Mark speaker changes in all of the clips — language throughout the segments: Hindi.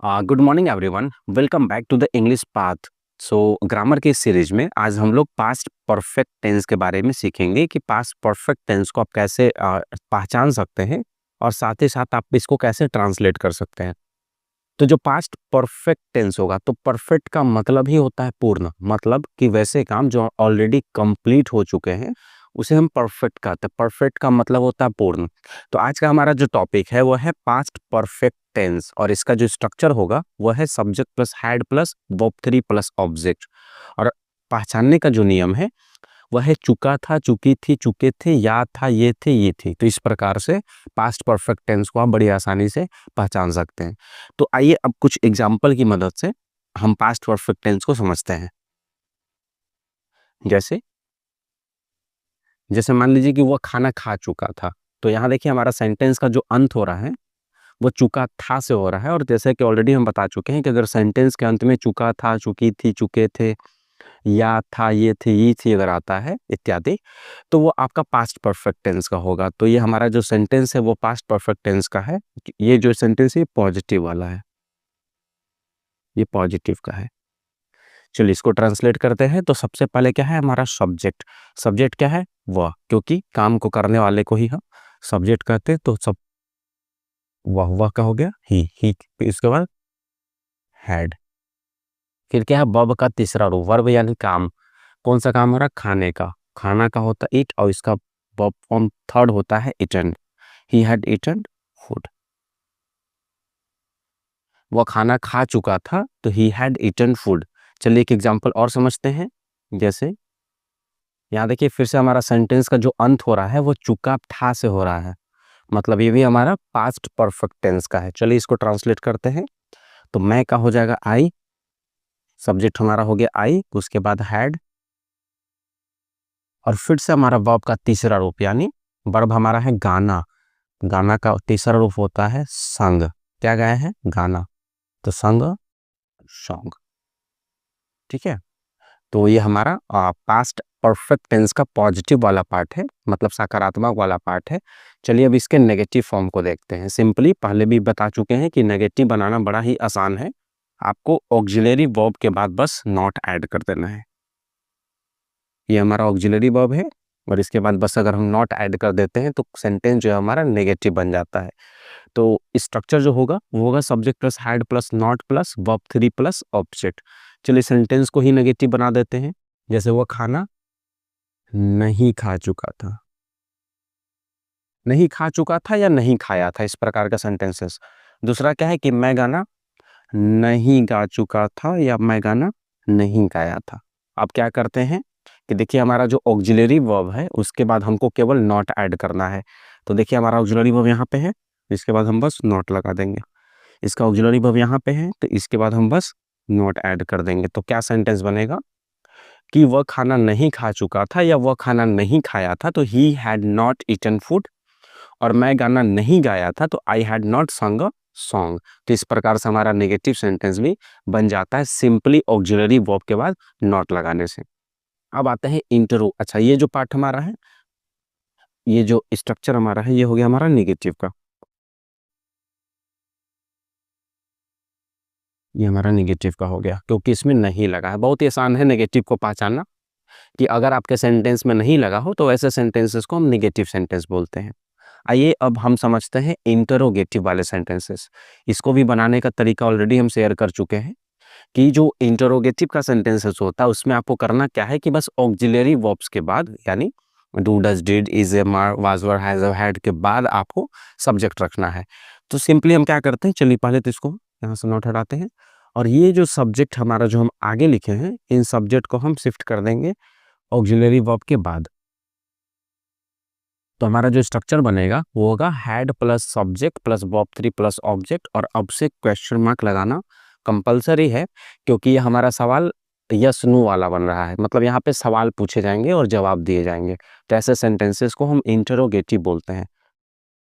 Speaker 1: Good morning everyone, welcome back to the English path. So grammar की इस सीरीज में आज हम लोग पास्ट परफेक्ट टेंस के बारे में सीखेंगे कि पास्ट परफेक्ट टेंस को आप कैसे पहचान सकते हैं और साथ ही साथ आप इसको कैसे ट्रांसलेट कर सकते हैं। तो जो पास्ट परफेक्ट टेंस होगा, तो परफेक्ट का मतलब ही होता है पूर्ण, मतलब कि वैसे काम जो ऑलरेडी कंप्लीट हो चुके हैं उसे हम परफेक्ट कहते हैं। परफेक्ट का मतलब होता है पूर्ण। तो आज का हमारा जो टॉपिक है वो है पास्ट परफेक्ट टेंस, और इसका जो स्ट्रक्चर होगा वो है subject plus had plus verb three plus object. और पहचानने का जो नियम है वह है चुका था, चुकी थी, चुके थे, या था, ये थे, ये थी। तो इस प्रकार से पास्ट परफेक्ट टेंस को आप बड़ी आसानी से पहचान सकते हैं। तो आइए अब कुछ एग्जाम्पल की मदद से हम पास्ट परफेक्ट टेंस को समझते हैं। जैसे जैसे मान लीजिए कि वह खाना खा चुका था। तो यहाँ देखिए हमारा सेंटेंस का जो अंत हो रहा है वो चुका था से हो रहा है। और जैसे कि ऑलरेडी हम बता चुके हैं कि अगर सेंटेंस के अंत में चुका था, चुकी थी, चुके थे, या था, ये थे, ये थी अगर आता है इत्यादि, तो वो आपका पास्ट परफेक्ट टेंस का होगा। तो ये हमारा जो सेंटेंस है वो पास्ट परफेक्ट टेंस का है। ये जो सेंटेंस है पॉजिटिव वाला है, ये पॉजिटिव का है। चलिए इसको ट्रांसलेट करते हैं। तो सबसे पहले क्या है हमारा सब्जेक्ट। सब्जेक्ट क्या है? वह, क्योंकि काम को करने वाले को ही हम सब्जेक्ट कहते हैं। तो सब वह का हो गया ही। इसके बाद हैड। फिर क्या है वर्ब का तीसरा रूप, वर्ब यानी काम। कौन सा काम हो रहा है? खाने का। खाना का होता है ईट, और इसका वर्ब फॉर्म थर्ड होता है eaten. He had eaten food. वह खाना खा चुका था, तो ही हैड ईटन फूड। चलिए एक एग्जांपल और समझते हैं। जैसे यहाँ देखिए फिर से हमारा सेंटेंस का जो अंत हो रहा है वो चुका था से हो रहा है, मतलब ये भी हमारा पास्ट परफेक्ट टेंस का है। चलिए इसको ट्रांसलेट करते हैं। तो मैं का हो जाएगा आई, सब्जेक्ट हमारा हो गया आई, उसके बाद हैड, और फिर से हमारा वर्ब का तीसरा रूप यानी वर्ब हमारा है गाना। गाना का तीसरा रूप होता है संग। क्या गाया है? गाना। तो संग, सॉन्ग। ठीक है। तो ये हमारा पास्ट परफेक्ट टेंस का पॉजिटिव वाला पार्ट है, मतलब सकारात्मक वाला पार्ट है। चलिए अब इसके नेगेटिव फॉर्म को देखते हैं। सिंपली पहले भी बता चुके हैं कि नेगेटिव बनाना बड़ा ही आसान है। आपको ऑक्सिलरी वर्ब के बाद बस नॉट ऐड कर देना है। ये हमारा ऑक्सिलरी वर्ब है, और इसके बाद बस अगर हम नॉट ऐड कर देते हैं तो सेंटेंस जो है हमारा नेगेटिव बन जाता है। तो स्ट्रक्चर जो होगा वो होगा subject plus had plus not plus verb three plus object. चलिए सेंटेंस को ही नेगेटिव बना देते हैं। जैसे वो खाना नहीं खा चुका था, नहीं खा चुका था या नहीं खाया था, इस प्रकार का सेंटेंसेस। दूसरा क्या है कि मैं गाना नहीं गा चुका था या मैं गाना नहीं गाया था। अब क्या करते हैं कि देखिए हमारा जो ऑक्सिलरी वर्ब है उसके बाद हमको केवल नॉट ऐड करना है। तो देखिए हमारा ऑक्सिलरी वर्ब यहाँ पे है, इसके बाद हम बस नॉट लगा देंगे। इसका ऑक्सिलरी वर्ब यहाँ पे है, तो इसके बाद हम बस नॉट ऐड कर देंगे। तो क्या सेंटेंस बनेगा कि वह खाना नहीं खा चुका था या वह खाना नहीं खाया था, तो he had not eaten food. और मैं गाना नहीं गाया था, तो I had not song a song. तो इस प्रकार से हमारा नेगेटिव सेंटेंस भी बन जाता है सिंपली ऑक्सिलरी वर्ब के बाद नॉट लगाने से। अब आते हैं इंटरो। अच्छा, ये जो पार्ट हमारा है, ये जो स्ट्रक्चर हमारा है, ये हो गया हमारा नेगेटिव का। ये हमारा नेगेटिव का हो गया क्योंकि इसमें नहीं लगा है। बहुत ही आसान है नेगेटिव को पहचानना, कि अगर आपके सेंटेंस में नहीं लगा हो तो ऐसे सेंटेंसेस को हम नेगेटिव सेंटेंस बोलते हैं। आइए अब हम समझते हैं इंटरोगेटिव वाले सेंटेंसेस। इसको भी बनाने का तरीका ऑलरेडी हम शेयर कर चुके हैं कि जो इंटरोगेटिव का सेंटेंसेस होता है उसमें आपको करना क्या है कि बस ऑक्सिलरी वर्ब्स के बाद यानी do, does, did, is, am, are, was, were, has, had के बाद आपको सब्जेक्ट रखना है। तो सिंपली हम क्या करते हैं, चलिए पहले तो इसको यहाँ से नोट हटाते हैं, और ये जो सब्जेक्ट हमारा जो हम आगे लिखे हैं इन सब्जेक्ट को हम शिफ्ट कर देंगे ऑक्सिलरी वर्ब के बाद। तो हमारा जो स्ट्रक्चर बनेगा वो होगा had plus subject plus verb three plus object, और अब से क्वेश्चन मार्क लगाना कंपलसरी है, क्योंकि ये हमारा सवाल यस नो वाला बन रहा है। मतलब यहाँ पे सवाल पूछे जाएंगे और जवाब दिए जाएंगे। तो ऐसे सेंटेंसेस को हम इंटरोगेटिव बोलते हैं।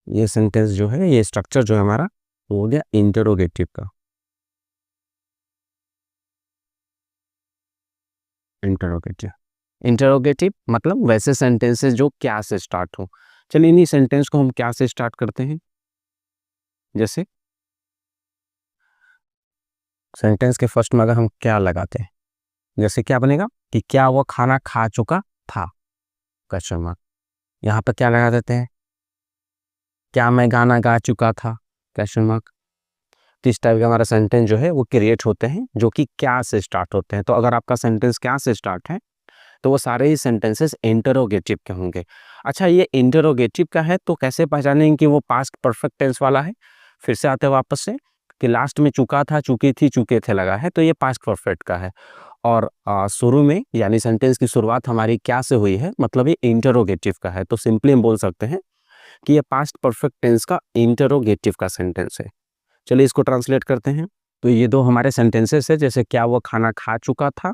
Speaker 1: ये सेंटेंस जो है, ये स्ट्रक्चर जो है हमारा वो हो गया इंटरोगेटिव का। इंटरोगेटिव, इंटरोगेटिव मतलब वैसे सेंटेंसेस जो क्या से स्टार्ट हो। चलिए इन्हीं सेंटेंस को हम क्या से स्टार्ट करते हैं। जैसे सेंटेंस के फर्स्ट में अगर हम क्या लगाते हैं, जैसे क्या बनेगा कि क्या वो खाना खा चुका था, क्वेश्चन मार्क। यहाँ पर क्या लगा देते हैं, क्या मैं गाना गा चुका था, क्वेश्चन मार्क। तो इस टाइप का हमारा सेंटेंस जो है वो क्रिएट होते हैं जो कि क्या से स्टार्ट होते हैं। तो अगर आपका सेंटेंस क्या से स्टार्ट है तो वो सारे ही सेंटेंसेस इंटरोगेटिव के होंगे। अच्छा, ये इंटरोगेटिव का है तो कैसे पहचानेंगे कि वो पास्ट परफेक्ट टेंस वाला है? फिर से आते हैं वापस से कि लास्ट में चुका था, चुकी थी, चुके थे लगा है तो ये पास्ट परफेक्ट का है। और शुरू में यानी सेंटेंस की शुरुआत हमारी क्या से हुई है, मतलब ये इंटरोगेटिव का है। तो सिंपली हम बोल सकते हैं कि ये पास्ट परफेक्ट टेंस का इंटरोगेटिव का सेंटेंस है। चलिए इसको ट्रांसलेट करते हैं। तो ये दो हमारे सेंटेंसेस है, जैसे क्या वो खाना खा चुका था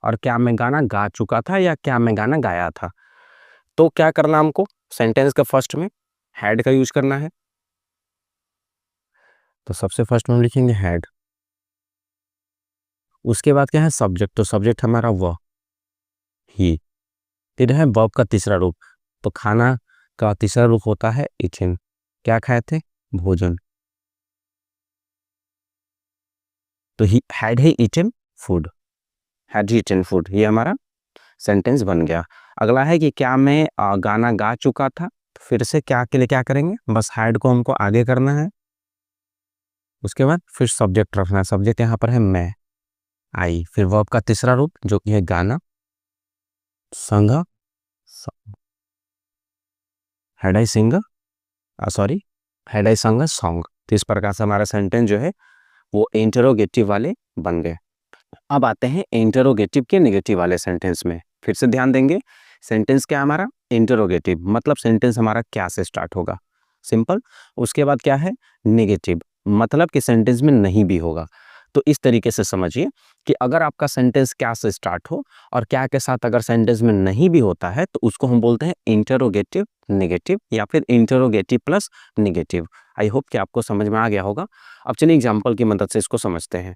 Speaker 1: और क्या मैं गाना गा चुका था या क्या मैं गाना गाया था। तो क्या करना हमको, सेंटेंस का फर्स्ट में हैड का यूज करना है। तो सबसे फर्स्ट में हम लिखेंगे हैड। उसके बाद क्या है सब्जेक्ट, तो सब्जेक्ट हमारा वह, ही। फिर है वर्ब का तीसरा रूप, तो खाना का तीसरा रूप होता है ईटिन। क्या खाए थे, भोजन। तो he had he eaten food, had he eaten food, ये हमारा सेंटेंस बन गया। अगला है कि क्या मैं गाना गा चुका था। तो फिर से क्या के लिए क्या करेंगे, बस हैड को हमको आगे करना है। उसके बाद फिर सब्जेक्ट रखना है, सब्जेक्ट यहाँ पर है मैं, आई। फिर वर्ब का तीसरा रूप जो कि है गाना, sung, had I sing, sorry had I sung song. तो इस प्रकार से हमारा सेंटेंस जो है वो इंटरोगेटिव वाले बन गए। अब आते हैं इंटरोगेटिव के नेगेटिव वाले सेंटेंस में। फिर से ध्यान देंगे, सेंटेंस क्या हमारा इंटरोगेटिव, मतलब सेंटेंस हमारा क्या से स्टार्ट होगा, सिंपल। उसके बाद क्या है नेगेटिव, मतलब कि सेंटेंस में नहीं भी होगा। तो इस तरीके से समझिए कि अगर आपका सेंटेंस क्या से स्टार्ट हो और क्या के साथ अगर सेंटेंस में नहीं भी होता है तो उसको हम बोलते हैं इंटरोगेटिव नेगेटिव या फिर interrogative plus negative. I hope कि आपको समझ में आ गया होगा। अब चलिए एग्जाम्पल की मदद से इसको समझते हैं।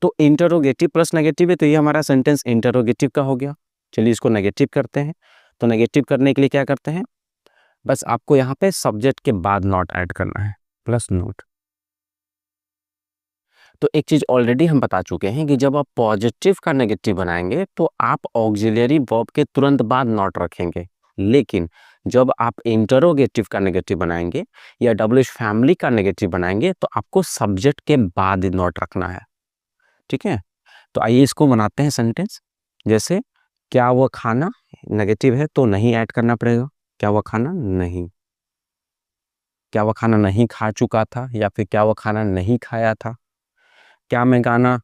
Speaker 1: तो इंटरोगेटिव प्लस नेगेटिव है तो ये हमारा सेंटेंस इंटरोगेटिव का हो गया। चलिए इसको नेगेटिव करते हैं। तो नेगेटिव करने के लिए क्या करते हैं, बस आपको यहाँ पे सब्जेक्ट के बाद नॉट ऐड करना है, प्लस नोट। तो एक चीज ऑलरेडी हम बता चुके हैं कि जब आप पॉजिटिव का नेगेटिव बनाएंगे तो आप ऑक्सिलरी वर्ब के तुरंत बाद नॉट रखेंगे, लेकिन जब आप इंटरोगेटिव का नेगेटिव बनाएंगे या डब्ल्यूएच फैमिली का नेगेटिव बनाएंगे तो आपको सब्जेक्ट के बाद नॉट रखना है। ठीक है, तो आइए इसको बनाते हैं सेंटेंस। जैसे क्या वो खाना, नेगेटिव है तो नहीं ऐड करना पड़ेगा, क्या वो खाना नहीं, क्या वो खाना नहीं खा चुका था या फिर क्या वो खाना नहीं खाया था, क्या मैं गाना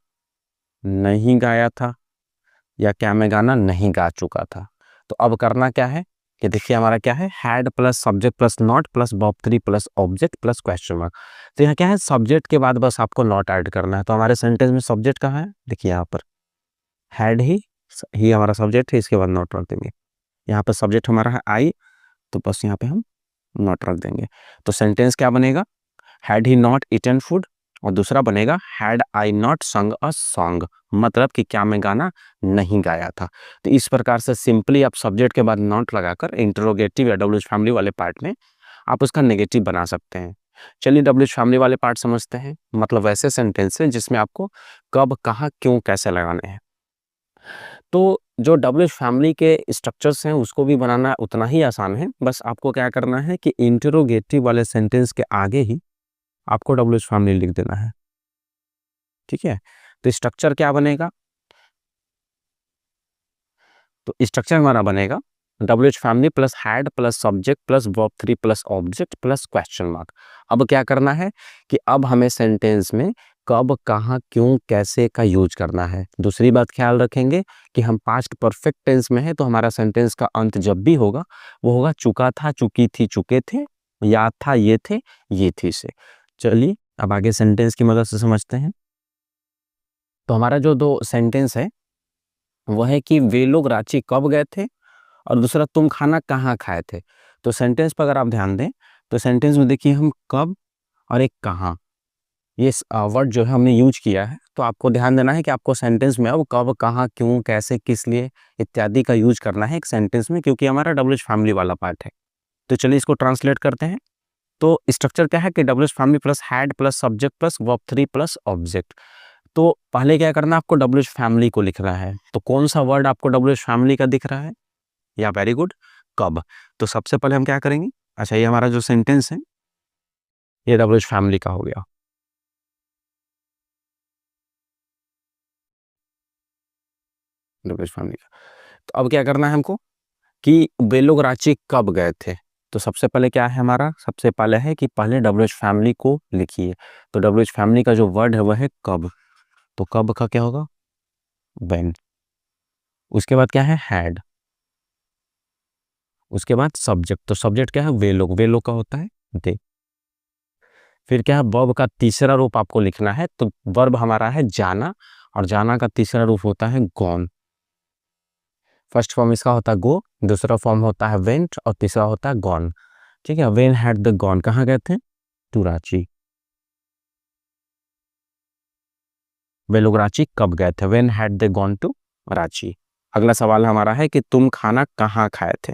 Speaker 1: नहीं गाया था या क्या मैं गाना नहीं गा चुका था। तो अब करना क्या है कि देखिए हमारा क्या है had plus subject plus not plus verb 3 plus object plus question mark. तो यहाँ क्या है सब्जेक्ट के बाद बस आपको नॉट ऐड करना है। तो हमारे सेंटेंस में सब्जेक्ट कहाँ है, देखिए यहाँ पर हैड ही हमारा सब्जेक्ट है, इसके बाद नॉट रख देंगे। यहाँ पर सब्जेक्ट हमारा है आई, तो बस यहाँ पे हम नॉट रख देंगे। तो सेंटेंस क्या बनेगा, had he not eaten food, और दूसरा बनेगा हैड आई नॉट संग अ सॉन्ग, मतलब कि क्या मैं गाना नहीं गाया था। तो इस प्रकार से सिंपली आप सब्जेक्ट के बाद नॉट लगाकर इंटरोगेटिव या डब्ल्यूएच फैमिली वाले पार्ट में आप उसका नेगेटिव बना सकते हैं। चलिए डब्ल्यूएच फैमिली वाले पार्ट समझते हैं, मतलब वैसे सेंटेंस है जिसमें आपको कब कहाँ क्यों कैसे लगाने हैं। तो जो डब्ल्यूएच फैमिली के स्ट्रक्चर्स हैं उसको भी बनाना उतना ही आसान है, बस आपको क्या करना है कि इंटरोगेटिव वाले सेंटेंस के आगे ही आपको डब्ल्यूएच फैमिली लिख देना है। ठीक है, तो स्ट्रक्चर क्या बनेगा, तो स्ट्रक्चर हमारा बनेगा WH family plus had plus subject plus verb 3 plus object plus question mark. अब क्या करना है कि अब हमें सेंटेंस में कब कहाँ क्यों कैसे का यूज करना है। दूसरी बात ख्याल रखेंगे कि हम पास्ट परफेक्ट टेंस में है तो हमारा सेंटेंस का अंत जब भी होगा वो होगा चुका था, चुकी थी, चुके थे, याद था, ये थे, ये थी से। चलिए अब आगे सेंटेंस की मदद से समझते हैं। तो हमारा जो दो सेंटेंस है वह है कि वे लोग रांची कब गए थे और दूसरा तुम खाना कहाँ खाए थे। तो सेंटेंस पर अगर आप ध्यान दें तो सेंटेंस में देखिए हम कब और एक कहाँ, ये वर्ड जो है हमने यूज किया है। तो आपको ध्यान देना है कि आपको सेंटेंस में अब कब कहाँ क्यों कैसे किस लिए इत्यादि का यूज करना है एक सेंटेंस में, क्योंकि हमारा डब्ल्यूएच फैमिली वाला पार्ट है। तो चलिए इसको ट्रांसलेट करते हैं। तो स्ट्रक्चर क्या है कि WH family plus had plus subject plus verb 3 plus object. तो पहले क्या करना है, आपको डब्ल्यूएच फैमिली को लिख रहा है। तो कौन सा वर्ड आपको डब्ल्यूएच फैमिली का दिख रहा है? या वेरी गुड, कब। तो सबसे पहले हम क्या करेंगे, अच्छा ये हमारा जो सेंटेंस है ये डब्ल्यूएच फैमिली का हो गया। डब्ल्यूएच फैमिली का। तो अब क्या करना है हमको कि वे लोग रांची कब गए थे। तो सबसे पहले क्या है हमारा, सबसे पहले है कि पहले डब्ल्यूएच फैमिली को लिखिए। तो डब्ल्यूएच फैमिली का जो वर्ड है वह है कब। तो कब का क्या होगा, व्हेन। उसके बाद क्या है, हैड। उसके बाद सब्जेक्ट, तो सब्जेक्ट क्या है, वे लोग का होता है दे। फिर क्या है, वर्ब का तीसरा रूप आपको लिखना है। तो वर्ब हमारा है जाना, और जाना का तीसरा रूप होता है गॉन। फर्स्ट फॉर्म इसका होता है गो, दूसरा फॉर्म होता है वेंट, और तीसरा होता है गॉन। ठीक है, वेन हैड द गॉन, कहाँ गए थे, टू रांची। वे लोग रांची कब गए थे, when had they gone to Ranchi. अगला सवाल हमारा है कि तुम खाना कहाँ खाए थे।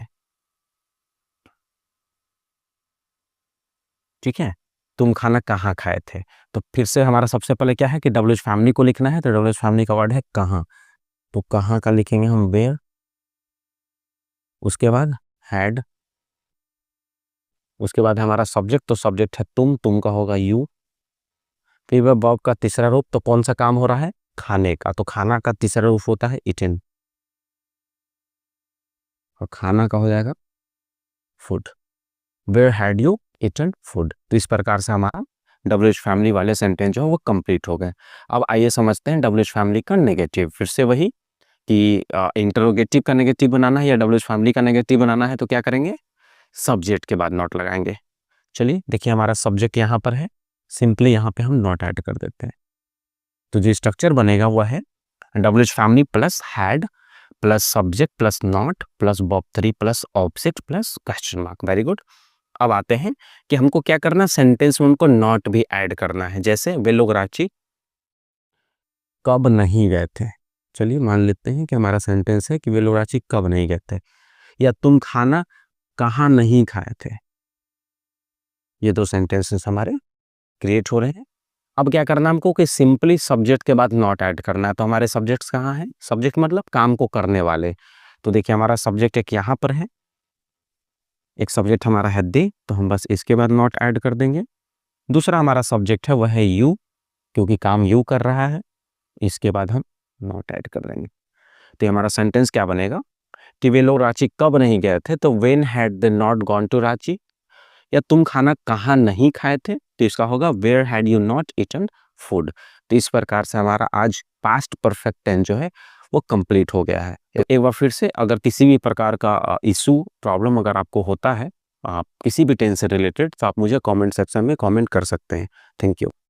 Speaker 1: ठीक है, तुम खाना कहाँ खाए थे। तो फिर से हमारा सबसे पहले क्या है कि डब्ल्यूएच फैमिली को लिखना है। तो डब्ल्यूएच फैमिली का वर्ड है कहाँ। तो कहाँ का लिखेंगे हम, वेयर। उसके बाद हैड। उसके बाद हमारा सब्जेक्ट, तो सब्जेक्ट है तुम का होगा यू। फिर वह वर्ब का तीसरा रूप, तो कौन सा काम हो रहा है, खाने का। तो खाना का तीसरा रूप होता है इटन, और खाना का हो जाएगा food. Where had you eaten food. तो इस प्रकार से हमारा डब्ल्यूएच फैमिली वाले सेंटेंस जो है वो कंप्लीट हो गए। अब आइए समझते हैं डब्ल्यूएच फैमिली का नेगेटिव। फिर से वही कि इंटरोगेटिव का नेगेटिव बनाना है या डब्ल्यूएच फैमिली का नेगेटिव बनाना है, तो क्या करेंगे, सब्जेक्ट के बाद नॉट लगाएंगे। चलिए देखिए, हमारा सब्जेक्ट यहाँ पर है, सिंपली यहाँ पे हम नॉट ऐड कर देते हैं। तो जो स्ट्रक्चर बनेगा वह है WH family plus had plus subject plus not plus verb 3 plus object plus question mark. Very good. अब आते हैं कि हमको क्या करना है, सेंटेंस में उनको नॉट भी ऐड करना है। जैसे वे लोग रांची कब नहीं गए थे। चलिए मान लेते हैं कि हमारा सेंटेंस है कि वे लोग रांची कब नहीं गए थे, या तुम खाना कहाँ नहीं खाए थे। ये दो सेंटेंसेस हमारे क्रिएट हो रहे हैं। अब क्या करना हमको कि सिंपली सब्जेक्ट के बाद नॉट ऐड करना है। तो हमारे सब्जेक्ट्स कहाँ हैं, सब्जेक्ट मतलब काम को करने वाले। तो देखिए हमारा सब्जेक्ट एक यहाँ पर है, एक सब्जेक्ट हमारा है दे, तो हम बस इसके बाद नॉट ऐड कर देंगे। दूसरा हमारा सब्जेक्ट है वह है यू, क्योंकि काम यू कर रहा है, इसके बाद हम नॉट ऐड कर देंगे। तो हमारा सेंटेंस क्या बनेगा कि वे लोग रांची कब नहीं गए थे। तो when had they not gone to Ranchi. या तुम खाना कहाँ नहीं खाए थे, तो इसका होगा where had you not eaten food. तो इस प्रकार से हमारा आज पास्ट परफेक्ट टेंस जो है वो कंप्लीट हो गया है। तो एक बार फिर से, अगर किसी भी प्रकार का इशू प्रॉब्लम अगर आपको होता है, आप किसी भी टेंस से रिलेटेड, तो आप मुझे कमेंट सेक्शन में कमेंट कर सकते हैं। Thank you.